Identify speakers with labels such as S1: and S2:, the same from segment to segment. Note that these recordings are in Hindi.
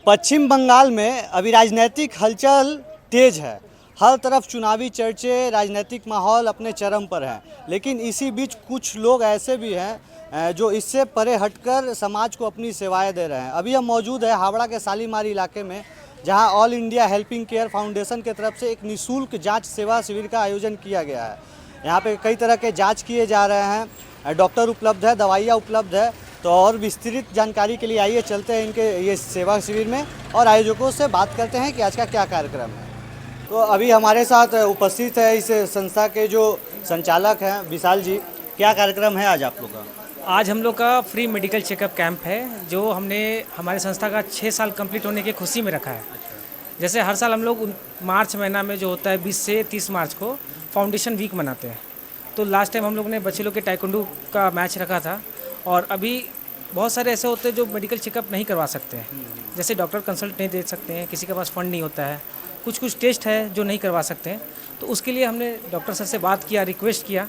S1: पश्चिम बंगाल में अभी राजनीतिक हलचल तेज है। हर तरफ चुनावी चर्चे, राजनीतिक माहौल अपने चरम पर है। लेकिन इसी बीच कुछ लोग ऐसे भी हैं जो इससे परे हटकर समाज को अपनी सेवाएं दे रहे हैं। अभी हम मौजूद है हावड़ा के शालीमार इलाके में, जहां all India helping care foundation की तरफ से एक निःशुल्क जांच सेवा शिविर का आयोजन किया गया है। यहाँ पे कई तरह के जाँच किए जा रहे हैं, डॉक्टर उपलब्ध है, दवाइयाँ उपलब्ध है। तो और विस्तृत जानकारी के लिए आइए चलते हैं इनके ये सेवा शिविर में और आयोजकों से बात करते हैं कि आज का क्या कार्यक्रम है। तो अभी हमारे साथ उपस्थित है इस संस्था के जो संचालक हैं विशाल जी। क्या कार्यक्रम है आज आप लोग का?
S2: आज हम लोग का फ्री मेडिकल चेकअप कैंप है, जो हमने हमारे संस्था का 6 साल कंप्लीट होने की खुशी में रखा है। जैसे हर साल हम लोग मार्च महीना में जो होता है 20 से 30 मार्च को फाउंडेशन वीक मनाते हैं। तो लास्ट टाइम हम लोग ने बच्चे लोग के टाइकोंडो का मैच रखा था। और अभी बहुत सारे ऐसे होते हैं जो मेडिकल चेकअप नहीं करवा सकते हैं, जैसे डॉक्टर कंसल्ट नहीं दे सकते हैं, किसी के पास फंड नहीं होता है, कुछ टेस्ट है जो नहीं करवा सकते हैं। तो उसके लिए हमने डॉक्टर सर से बात किया, रिक्वेस्ट किया,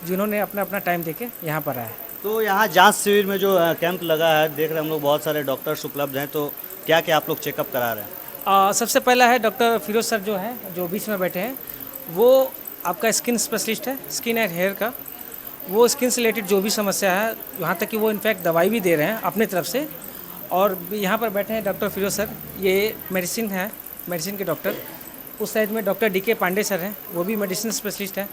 S2: जिन्होंने अपना टाइम देके यहाँ पर आए।
S1: तो यहाँ जांच शिविर में जो कैंप लगा है, देख रहे हैं हम लोग बहुत सारे डॉक्टर्स उपलब्ध हैं। तो क्या क्या आप लोग चेकअप करा रहे हैं?
S2: सबसे पहला है डॉक्टर फिरोज सर जो है, जो बीच में बैठे हैं, वो आपका स्किन स्पेशलिस्ट है, स्किन एंड हेयर का। वो स्किन से रिलेटेड जो भी समस्या है, यहाँ तक कि वो इनफैक्ट दवाई भी दे रहे हैं अपने तरफ से। और यहाँ पर बैठे हैं डॉक्टर फिरोज सर, ये मेडिसिन है, मेडिसिन के डॉक्टर। उस साइड में डॉक्टर DK पांडे सर हैं, वो भी मेडिसिन स्पेशलिस्ट हैं।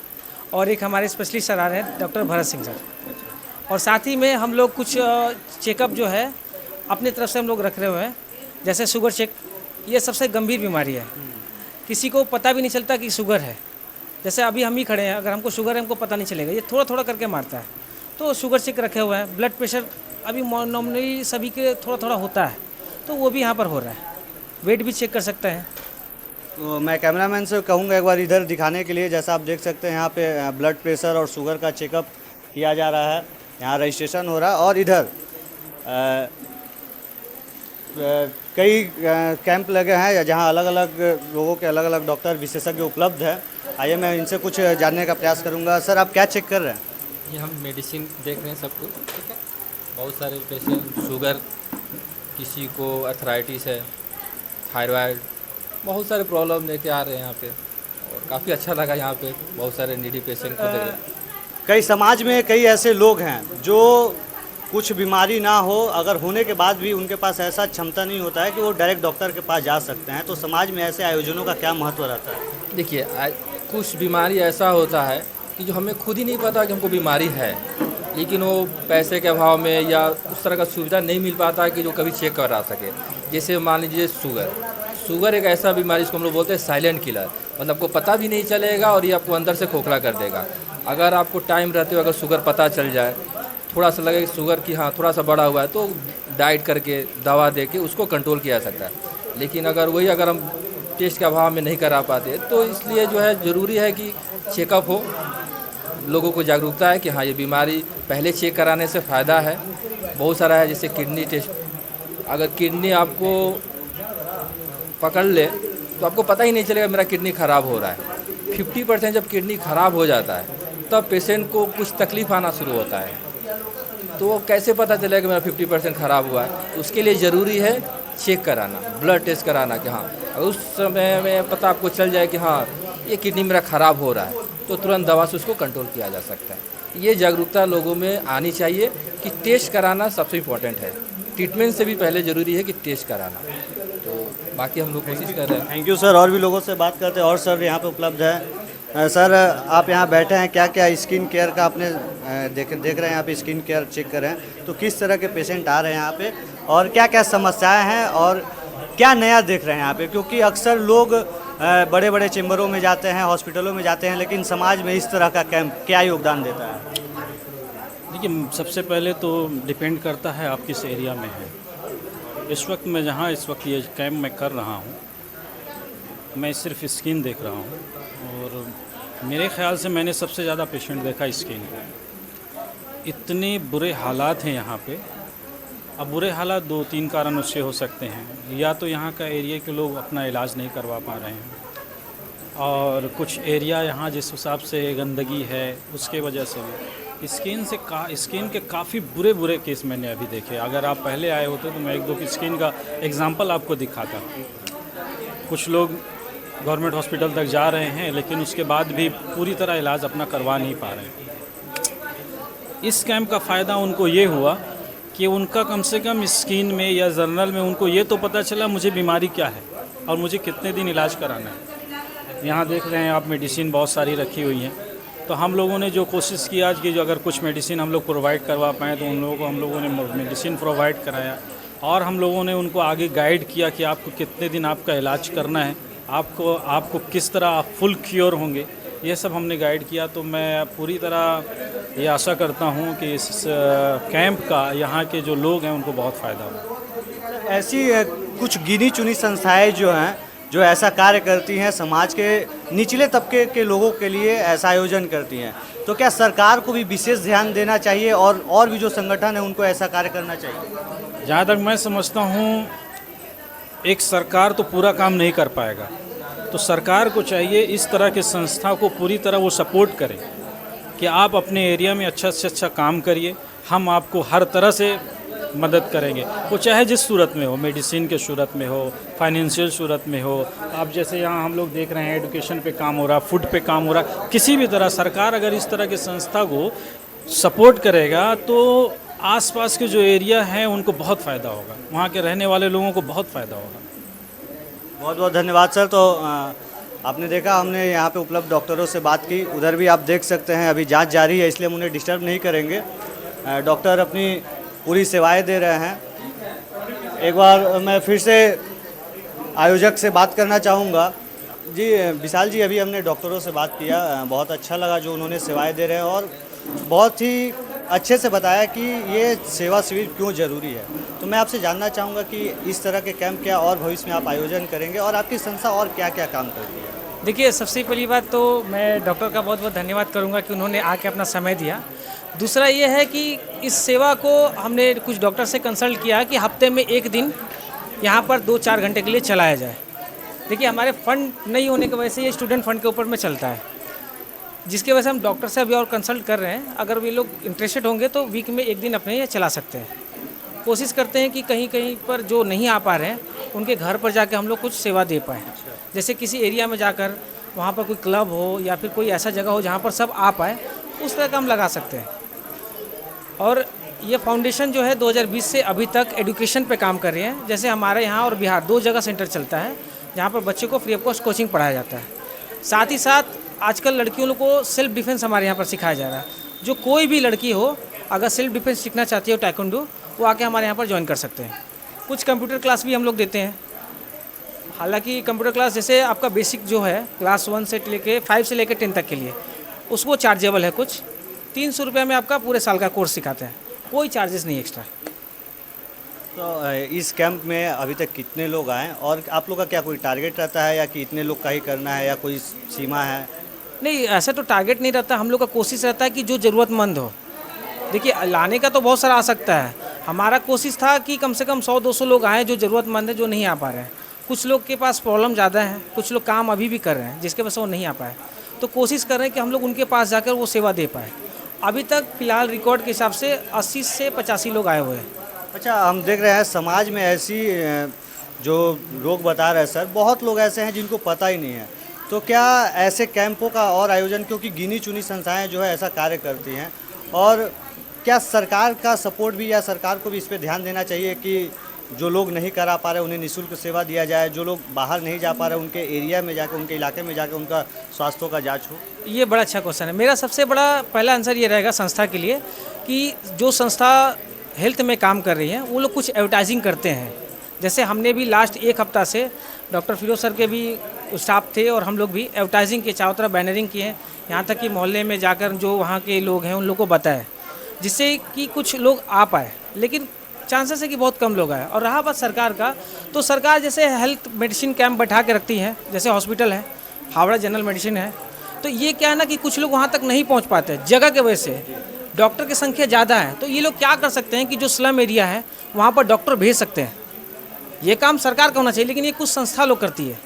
S2: और एक हमारे स्पेशलिस्ट सर आ रहे हैं, डॉक्टर भरत सिंह सर। और साथ ही में हम लोग कुछ चेकअप जो है अपने तरफ से हम लोग रख रहे हुए हैं, जैसे शुगर चेक। ये सबसे गंभीर बीमारी है, किसी को पता भी नहीं चलता कि शुगर है। जैसे अभी हम ही खड़े हैं, अगर हमको शुगर है हमको पता नहीं चलेगा, ये थोड़ा थोड़ा करके मारता है। तो शुगर चेक रखे हुए हैं। ब्लड प्रेशर अभी नॉर्मली सभी के थोड़ा थोड़ा होता है, तो वो भी यहाँ पर हो रहा है। वेट भी चेक कर सकते हैं।
S1: तो मैं कैमरामैन से कहूँगा एक बार इधर दिखाने के लिए। जैसा आप देख सकते हैं यहाँ पे ब्लड प्रेशर और शुगर का चेकअप किया जा रहा है, यहाँ रजिस्ट्रेशन हो रहा है। और इधर कई कैंप लगे हैं जहाँ अलग अलग लोगों के अलग अलग डॉक्टर विशेषज्ञ उपलब्ध हैं। आइए मैं इनसे कुछ जानने का प्रयास करूंगा। सर, आप क्या चेक कर रहे हैं?
S3: ये हम मेडिसिन देख रहे हैं सबको, ठीक है। बहुत सारे पेशेंट, शुगर, किसी को अर्थराइटिस है, थायराइड, बहुत सारे प्रॉब्लम लेके आ रहे हैं यहाँ पे। और काफ़ी अच्छा लगा यहाँ पे बहुत सारे नीडी पेशेंट को देख रहे हैं।
S1: कई समाज में कई ऐसे लोग हैं जो कुछ बीमारी ना हो, अगर होने के बाद भी उनके पास ऐसा क्षमता नहीं होता है कि वो डायरेक्ट डॉक्टर के पास जा सकते हैं। तो समाज में ऐसे आयोजनों का क्या महत्व रहता है?
S3: देखिए, कुछ बीमारी ऐसा होता है कि जो हमें खुद ही नहीं पता कि हमको बीमारी है, लेकिन वो पैसे के अभाव में या उस तरह का सुविधा नहीं मिल पाता है कि जो कभी चेक करा सके। जैसे मान लीजिए शुगर एक ऐसा बीमारी जिसको हम लोग बोलते हैं साइलेंट किलर, मतलब आपको पता भी नहीं चलेगा और ये आपको अंदर से खोखला कर देगा। अगर आपको टाइम रहते हुए अगर शुगर पता चल जाए, थोड़ा सा लगे शुगर की हाँ थोड़ा सा बढ़ा हुआ है, तो डाइट करके दवा दे के उसको कंट्रोल किया जा सकता है। लेकिन अगर हम टेस्ट के अभाव में नहीं करा पाते, तो इसलिए जो है ज़रूरी है कि चेकअप हो, लोगों को जागरूकता है कि हाँ ये बीमारी पहले चेक कराने से फ़ायदा है। बहुत सारा है, जैसे किडनी टेस्ट। अगर किडनी आपको पकड़ ले तो आपको पता ही नहीं चलेगा मेरा किडनी ख़राब हो रहा है। 50% जब किडनी ख़राब हो जाता है तब पेशेंट को कुछ तकलीफ आना शुरू होता है। तो कैसे पता चलेगा मेरा 50% ख़राब हुआ है? उसके लिए ज़रूरी है चेक कराना, ब्लड टेस्ट कराना कि हाँ अगर उस समय में पता आपको चल जाए कि हाँ ये किडनी मेरा ख़राब हो रहा है, तो तुरंत दवा से उसको कंट्रोल किया जा सकता है। ये जागरूकता लोगों में आनी चाहिए कि टेस्ट कराना सबसे इम्पोर्टेंट है। ट्रीटमेंट से भी पहले ज़रूरी है कि टेस्ट कराना। तो बाकी हम लोग कोशिश कर रहे हैं।
S1: Thank you sir. और भी लोगों से बात करते हैं। और सर यहाँ पे उपलब्ध है। सर, आप यहाँ बैठे हैं, क्या क्या स्किन केयर का आपने देख रहे हैं? यहाँ पे स्किन केयर चेक कर रहे हैं, तो किस तरह के पेशेंट आ रहे हैं यहाँ पे और क्या क्या समस्याएं हैं और क्या नया देख रहे हैं यहाँ पे? क्योंकि अक्सर लोग बड़े बड़े चैम्बरों में जाते हैं, हॉस्पिटलों में जाते हैं, लेकिन समाज में इस तरह का कैंप क्या योगदान देता है?
S4: देखिए, सबसे पहले तो डिपेंड करता है आप किस एरिया में हैं। इस वक्त ये कैंप मैं कर रहा हूँ, मैं सिर्फ स्किन देख रहा हूँ। और मेरे ख्याल से मैंने सबसे ज़्यादा पेशेंट देखा स्किन का। इतने बुरे हालात हैं यहाँ पे। अब बुरे हालात 2-3 कारण उससे हो सकते हैं। या तो यहाँ का एरिया के लोग अपना इलाज नहीं करवा पा रहे हैं, और कुछ एरिया यहाँ जिस हिसाब से गंदगी है उसके वजह से भी, स्किन के काफ़ी बुरे बुरे केस मैंने अभी देखे। अगर आप पहले आए होते तो मैं एक दो की स्किन का एग्जांपल आपको दिखाता। कुछ लोग गवर्नमेंट हॉस्पिटल तक जा रहे हैं लेकिन उसके बाद भी पूरी तरह इलाज अपना करवा नहीं पा रहे हैं। इस कैंप का फ़ायदा उनको ये हुआ कि उनका कम से कम स्किन में या जर्नल में उनको ये तो पता चला मुझे बीमारी क्या है और मुझे कितने दिन इलाज कराना है। यहाँ देख रहे हैं आप मेडिसिन बहुत सारी रखी हुई हैं। तो हम लोगों ने जो कोशिश की आज की, जो अगर कुछ मेडिसिन हम लोग प्रोवाइड करवा पाएँ तो उन लोगों को हम लोगों ने मेडिसिन प्रोवाइड कराया और हम लोगों ने उनको आगे गाइड किया कि आपको कितने दिन आपका इलाज करना है, आपको किस तरह आप फुल क्योर होंगे, ये सब हमने गाइड किया। तो मैं पूरी तरह ये आशा करता हूँ कि इस कैंप का यहाँ के जो लोग हैं उनको बहुत फ़ायदा हो।
S1: ऐसी कुछ गिनी चुनी संस्थाएं जो हैं जो ऐसा कार्य करती हैं, समाज के निचले तबके के लोगों के लिए ऐसा आयोजन करती हैं, तो क्या सरकार को भी विशेष ध्यान देना चाहिए और भी जो संगठन है उनको ऐसा कार्य करना चाहिए?
S4: जहाँ तक मैं समझता हूँ एक सरकार तो पूरा काम नहीं कर पाएगा, तो सरकार को चाहिए इस तरह के संस्था को पूरी तरह वो सपोर्ट करें कि आप अपने एरिया में अच्छा से अच्छा काम करिए, हम आपको हर तरह से मदद करेंगे। वो चाहे जिस सूरत में हो, मेडिसिन के सूरत में हो, फाइनेंशियल सूरत में हो। आप जैसे यहाँ हम लोग देख रहे हैं एजुकेशन पे काम हो रहा, फूड पे काम हो रहा, किसी भी तरह सरकार अगर इस तरह की संस्था को सपोर्ट करेगा तो आसपास के जो एरिया हैं उनको बहुत फ़ायदा होगा, वहाँ के रहने वाले लोगों को बहुत फ़ायदा होगा।
S1: बहुत बहुत धन्यवाद सर। तो आपने देखा, हमने यहाँ पे उपलब्ध डॉक्टरों से बात की, उधर भी आप देख सकते हैं अभी जांच जारी है, इसलिए हम उन्हें डिस्टर्ब नहीं करेंगे। डॉक्टर अपनी पूरी सेवाएं दे रहे हैं। एक बार मैं फिर से आयोजक से बात करना चाहूँगा। जी विशाल जी, अभी हमने डॉक्टरों से बात किया, बहुत अच्छा लगा जो उन्होंने सेवाएं दे रहे हैं और बहुत ही अच्छे से बताया कि ये सेवा शिविर क्यों ज़रूरी है। तो मैं आपसे जानना चाहूँगा कि इस तरह के कैंप क्या और भविष्य में आप आयोजन करेंगे और आपकी संस्था और क्या क्या काम करती है?
S2: देखिए, सबसे पहली बात तो मैं डॉक्टर का बहुत बहुत धन्यवाद करूंगा कि उन्होंने आके अपना समय दिया। दूसरा ये है कि इस सेवा को हमने कुछ डॉक्टर से कंसल्ट किया कि हफ्ते में एक दिन यहाँ पर 2-4 घंटे के लिए चलाया जाए। देखिए, हमारे फंड नहीं होने की वजह से ये स्टूडेंट फंड के ऊपर में चलता है, जिसकी वजह से हम डॉक्टर से अभी और कंसल्ट कर रहे हैं। अगर वे लोग इंटरेस्टेड होंगे तो वीक में एक दिन अपने ये चला सकते हैं। कोशिश करते हैं कि कहीं कहीं पर जो नहीं आ पा रहे हैं उनके घर पर जाकर हम लोग कुछ सेवा दे पाएँ। जैसे किसी एरिया में जाकर वहाँ पर कोई क्लब हो या फिर कोई ऐसा जगह हो जहाँ पर सब आ पाए, उस तरह का हम लगा सकते हैं। और ये फाउंडेशन जो है 2020 से अभी तक एजुकेशन पे काम कर रही है। जैसे हमारे यहाँ और बिहार 2 जगह सेंटर चलता है जहाँ पर बच्चे को फ्री ऑफ कॉस्ट कोचिंग पढ़ाया जाता है। साथ ही साथ आजकल लड़कियों को सेल्फ डिफेंस हमारे यहाँ पर सिखाया जा रहा है। जो कोई भी लड़की हो, अगर सेल्फ डिफेंस सीखना चाहती है ताइक्वांडो, वो आके हमारे यहाँ पर ज्वाइन कर सकते हैं। कुछ कंप्यूटर क्लास भी हम लोग देते हैं। हालांकि कंप्यूटर क्लास जैसे आपका बेसिक जो है क्लास 1 से लेके 5 से लेकर 10 तक के लिए, उसको चार्जेबल है। कुछ 300 रुपये में आपका पूरे साल का कोर्स सिखाते हैं, कोई चार्जेस नहीं एक्स्ट्रा।
S1: तो इस कैंप में अभी तक कितने लोग आए और आप लोग का क्या कोई टारगेट रहता है या कि इतने लोग का ही करना है या कोई सीमा है?
S2: नहीं, ऐसा तो टारगेट नहीं रहता। हम लोग का कोशिश रहता है कि जो ज़रूरतमंद हो, देखिए लाने का तो बहुत सारा आ सकता है। हमारा कोशिश था कि कम से कम 100-200 लोग आए जो ज़रूरतमंद है, जो नहीं आ पा रहे हैं। कुछ लोग के पास प्रॉब्लम ज़्यादा है, कुछ लोग काम अभी भी कर रहे हैं जिसके वजह से वो नहीं आ पाए। तो कोशिश कर रहे हैं कि हम लोग उनके पास जाकर वो सेवा दे पाए। अभी तक फ़िलहाल रिकॉर्ड के हिसाब से 80 से 85 लोग आए हुए हैं।
S1: अच्छा, हम देख रहे हैं समाज में ऐसी जो लोग बता रहे हैं सर, बहुत लोग ऐसे हैं जिनको पता ही नहीं है। तो क्या ऐसे कैंपों का और आयोजन, क्योंकि गिनी चुनी संस्थाएं जो है ऐसा कार्य करती हैं, और क्या सरकार का सपोर्ट भी या सरकार को भी इस पर ध्यान देना चाहिए कि जो लोग नहीं करा पा रहे उन्हें निःशुल्क सेवा दिया जाए, जो लोग बाहर नहीं जा पा रहे उनके एरिया में जाकर, उनके इलाके में जाकर उनका स्वास्थ्य का जांच हो? ये
S2: बड़ा अच्छा क्वेश्चन है। मेरा सबसे बड़ा पहला आंसर ये रहेगा संस्था के लिए कि जो संस्था हेल्थ में काम कर रही है वो लोग कुछ एडवर्टाइजिंग करते हैं। जैसे हमने भी लास्ट 1 हफ्ता से डॉक्टर फिरोज सर के भी स्टाफ थे और हम लोग भी एडवर्टाइजिंग के चारों तरफ बैनरिंग किए हैं, यहाँ तक कि मोहल्ले में जाकर जो वहाँ के लोग हैं उन लोगों को बताएं, जिससे कि कुछ लोग आ पाए। लेकिन चांसेस है कि बहुत कम लोग आए। और रहा बात सरकार का, तो सरकार जैसे हेल्थ मेडिसिन कैंप बैठा के रखती है, जैसे हॉस्पिटल है, हावड़ा जनरल मेडिसिन है, तो ये क्या है ना कि कुछ लोग वहाँ तक नहीं पहुँच पाते जगह के वजह से, डॉक्टर की संख्या ज़्यादा है। तो ये लोग क्या कर सकते हैं कि जो स्लम एरिया है वहाँ पर डॉक्टर भेज सकते हैं। ये काम सरकार का होना चाहिए, लेकिन ये कुछ संस्था लोग करती है।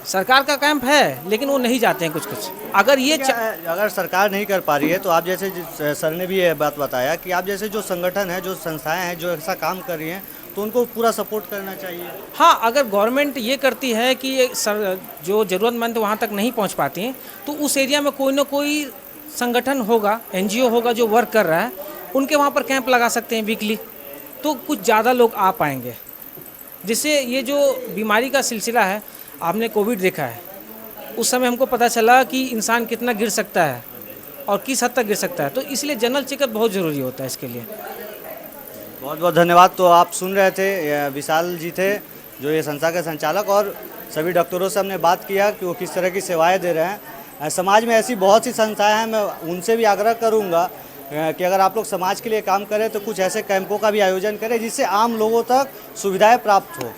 S2: सरकार का कैंप है लेकिन वो नहीं जाते हैं कुछ कुछ। अगर ये
S1: अगर सरकार नहीं कर पा रही है तो आप जैसे सर ने भी ये बात बताया कि आप जैसे जो संगठन है, जो संस्थाएं हैं जो ऐसा काम कर रही हैं, तो उनको पूरा सपोर्ट करना चाहिए।
S2: हाँ, अगर गवर्नमेंट ये करती है कि ये जो ज़रूरतमंद वहाँ तक नहीं पहुँच पाती हैं, तो उस एरिया में कोई ना कोई संगठन होगा, एनजीओ होगा जो वर्क कर रहा है, उनके वहाँ पर कैंप लगा सकते हैं वीकली, तो कुछ ज़्यादा लोग आ पाएंगे, जिससे ये जो बीमारी का सिलसिला है, आपने कोविड देखा है, उस समय हमको पता चला कि इंसान कितना गिर सकता है और किस हद तक गिर सकता है, तो इसलिए जनरल चेकअप बहुत ज़रूरी होता है इसके लिए।
S1: बहुत बहुत धन्यवाद। तो आप सुन रहे थे, विशाल जी थे जो ये संस्था के संचालक, और सभी डॉक्टरों से हमने बात किया कि वो किस तरह की सेवाएं दे रहे हैं। समाज में ऐसी बहुत सी संस्थाएं हैं, मैं उनसे भी आग्रह करूंगा कि अगर आप लोग समाज के लिए काम करें तो कुछ ऐसे कैंपों का भी आयोजन करें जिससे आम लोगों तक सुविधाएँ प्राप्त हो।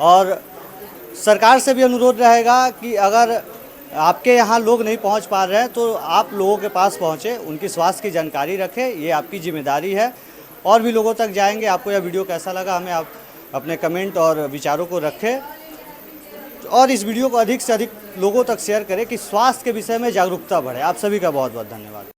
S1: और सरकार से भी अनुरोध रहेगा कि अगर आपके यहाँ लोग नहीं पहुँच पा रहे हैं तो आप लोगों के पास पहुँचे, उनकी स्वास्थ्य की जानकारी रखें, ये आपकी जिम्मेदारी है। और भी लोगों तक जाएंगे। आपको यह वीडियो कैसा लगा हमें आप अपने कमेंट और विचारों को रखें, और इस वीडियो को अधिक से अधिक लोगों तक शेयर करें कि स्वास्थ्य के विषय में जागरूकता बढ़े। आप सभी का बहुत बहुत धन्यवाद।